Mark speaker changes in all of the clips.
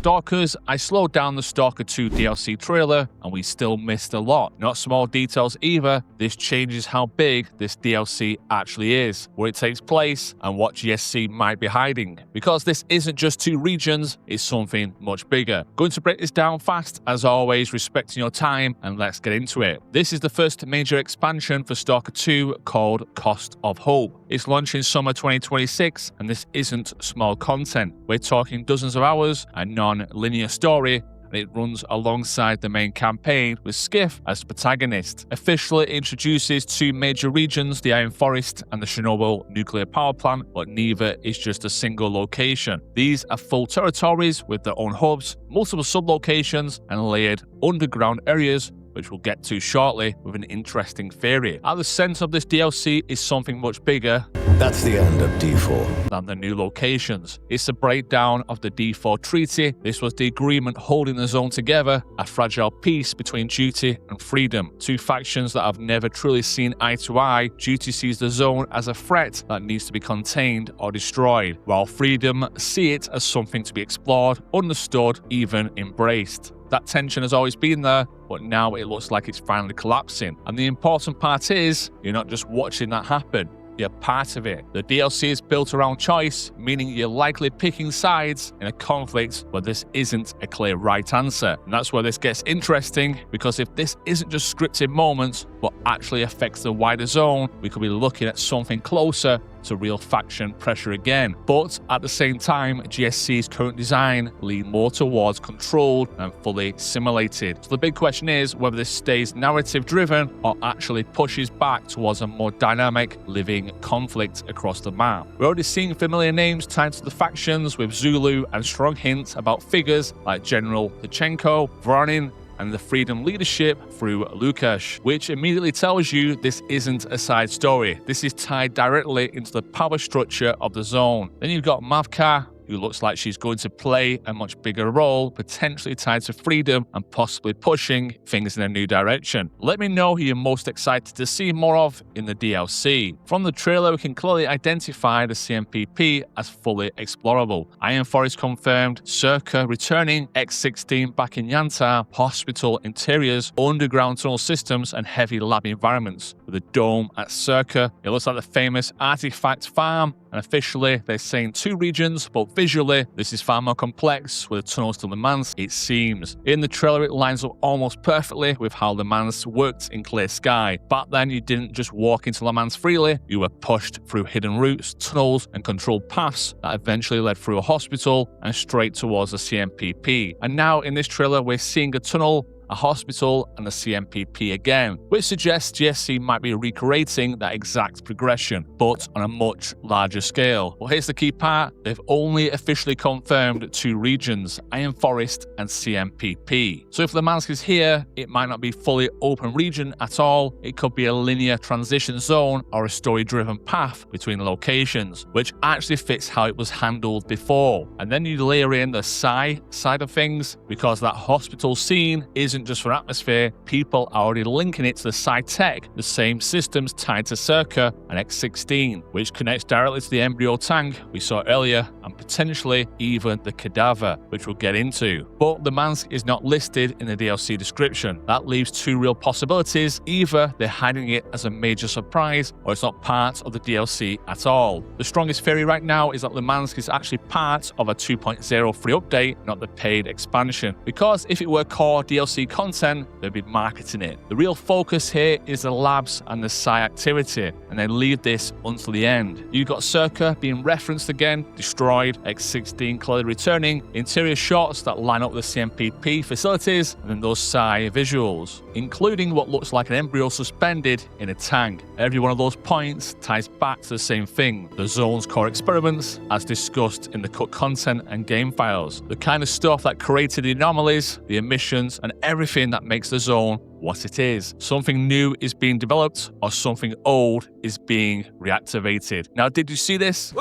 Speaker 1: Stalkers, I slowed down the Stalker 2 DLC trailer and we still missed a lot. Not small details either. This changes how big this DLC actually is, where it takes place, and what GSC might be hiding. Because this isn't just 2 regions, it's something much bigger. Going to break this down fast, as always, respecting your time, and let's get into it. This is the first major expansion for Stalker 2 called Cost of Hope. It's launching summer 2026, and this isn't small content. We're talking dozens of hours, a non-linear story, and it runs alongside the main campaign with Skif as the protagonist. Officially introduces 2 major regions, the Iron Forest and the Chornobyl Nuclear Power Plant, but neither is just a single location. These are full territories with their own hubs, multiple sub-locations, and layered underground areas, which we'll get to shortly with an interesting theory. At the center of this DLC is something much bigger.
Speaker 2: That's the end of D4.
Speaker 1: Than the new locations. It's a breakdown of the D4 treaty. This was the agreement holding the zone together, a fragile peace between duty and freedom. 2 factions that have never truly seen eye to eye. Duty sees the zone as a threat that needs to be contained or destroyed, while freedom see it as something to be explored, understood, even embraced. That tension has always been there, but now it looks like it's finally collapsing. And the important part is, you're not just watching that happen, you're part of it. The DLC is built around choice, meaning you're likely picking sides in a conflict where this isn't a clear right answer. And that's where this gets interesting, because if this isn't just scripted moments, but actually affects the wider zone, we could be looking at something closer to real faction pressure again. But at the same time, GSC's current design lean more towards controlled and fully simulated. So the big question is whether this stays narrative driven or actually pushes back towards a more dynamic living conflict across the map. We're already seeing familiar names tied to the factions, with Zulu and strong hints about figures like General Tachenko, Voronin, and the Freedom leadership through Lukash, which immediately tells you this isn't a side story. This is tied directly into the power structure of the zone. Then you've got Mavka, who looks like she's going to play a much bigger role, potentially tied to freedom and possibly pushing things in a new direction. Let me know who you're most excited to see more of in the DLC. From the trailer, we can clearly identify the CNPP as fully explorable. Iron Forest confirmed, SIRCAA returning, X-16 back in Yantar, hospital interiors, underground tunnel systems, and heavy lab environments. With a dome at SIRCAA, it looks like the famous artifact farm, and officially they're saying 2 regions, but visually this is far more complex with the tunnels to Limansk, it seems. In the trailer it lines up almost perfectly with how Limansk worked in Clear Sky. Back then you didn't just walk into Limansk freely, you were pushed through hidden routes, tunnels, and controlled paths that eventually led through a hospital and straight towards the CNPP. And now in this trailer we're seeing a tunnel, a hospital, and the CNPP again, which suggests GSC might be recreating that exact progression, but on a much larger scale. Well, here's the key part. They've only officially confirmed 2 regions, Iron Forest and CNPP. So if Limansk is here, it might not be fully open region at all. It could be a linear transition zone or a story-driven path between locations, which actually fits how it was handled before. And then you layer in the SI side of things, because that hospital scene isn't just for atmosphere. People are already linking it to the SciTech, the same systems tied to SIRCAA and X-16, which connects directly to the embryo tank we saw earlier, and potentially even the Kadaver, which we'll get into. But Limansk is not listed in the DLC description. That leaves 2 real possibilities. Either they're hiding it as a major surprise, or it's not part of the DLC at all. The strongest theory right now is that Limansk is actually part of a 2.0 free update, not the paid expansion, because if it were core DLC content, they'd be marketing it. The real focus here is the labs and the Psi activity, and they leave this until the end. You've got SIRCAA being referenced again, destroyed, X-16 clearly returning, interior shots that line up with the CNPP facilities, and then those Psi visuals, including what looks like an embryo suspended in a tank. Every one of those points ties back to the same thing, the zone's core experiments, as discussed in the cut content and game files. The kind of stuff that created the anomalies, the emissions, and everything that makes the zone what it is. Something new is being developed, or something old is being reactivated. Now, did you see this?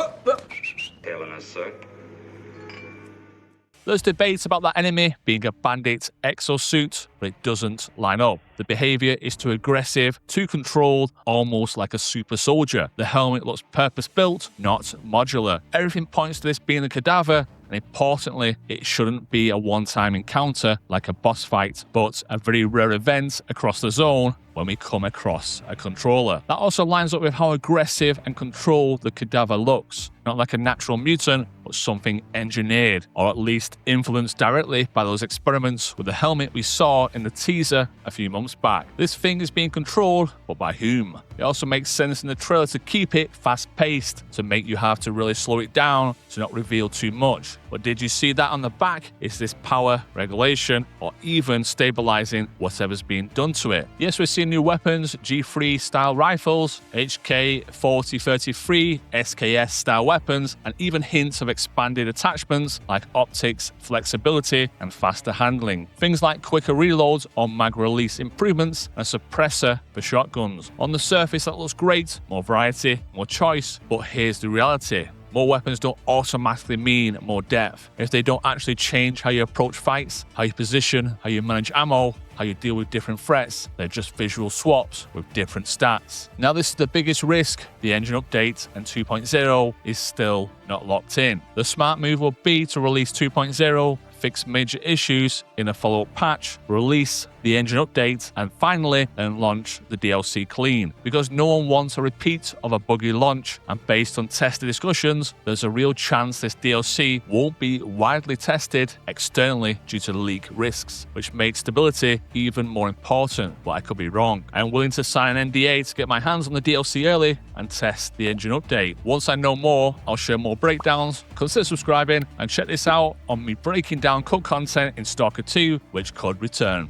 Speaker 3: Hailing us, sir.
Speaker 1: There's debates about that enemy being a bandit exosuit, but it doesn't line up. The behavior is too aggressive, too controlled, almost like a super soldier. The helmet looks purpose-built, not modular. Everything points to this being a Kadaver, and importantly, it shouldn't be a one-time encounter like a boss fight, but a very rare event across the zone when we come across a controller. That also lines up with how aggressive and controlled the Kadaver looks. Not like a natural mutant, but something engineered, or at least influenced directly by those experiments with the helmet we saw in the teaser a few months back. This thing is being controlled, but by whom? It also makes sense in the trailer to keep it fast-paced, to make you have to really slow it down to not reveal too much. But did you see that on the back? Is this power regulation or even stabilizing whatever's being done to it? Yes, we're seeing new weapons, G3 style rifles, HK-4033, SKS style weapons, and even hints of expanded attachments like optics, flexibility, and faster handling. Things like quicker reloads or mag release improvements and a suppressor for shotguns. On the surface, that looks great, more variety, more choice, but here's the reality. More weapons don't automatically mean more depth. If they don't actually change how you approach fights, how you position, how you manage ammo, how you deal with different threats, they're just visual swaps with different stats. Now this is the biggest risk. The engine update and 2.0 is still not locked in. The smart move will be to release 2.0, fix major issues in a follow-up patch, release the engine update, and finally then launch the DLC clean. Because no one wants a repeat of a buggy launch, and based on tested discussions, there's a real chance this DLC won't be widely tested externally due to leak risks, which makes stability even more important, but I could be wrong. I'm willing to sign an NDA to get my hands on the DLC early and test the engine update. Once I know more, I'll share more breakdowns. Consider subscribing and check this out on me breaking down cut content in Stalker 2, which could return.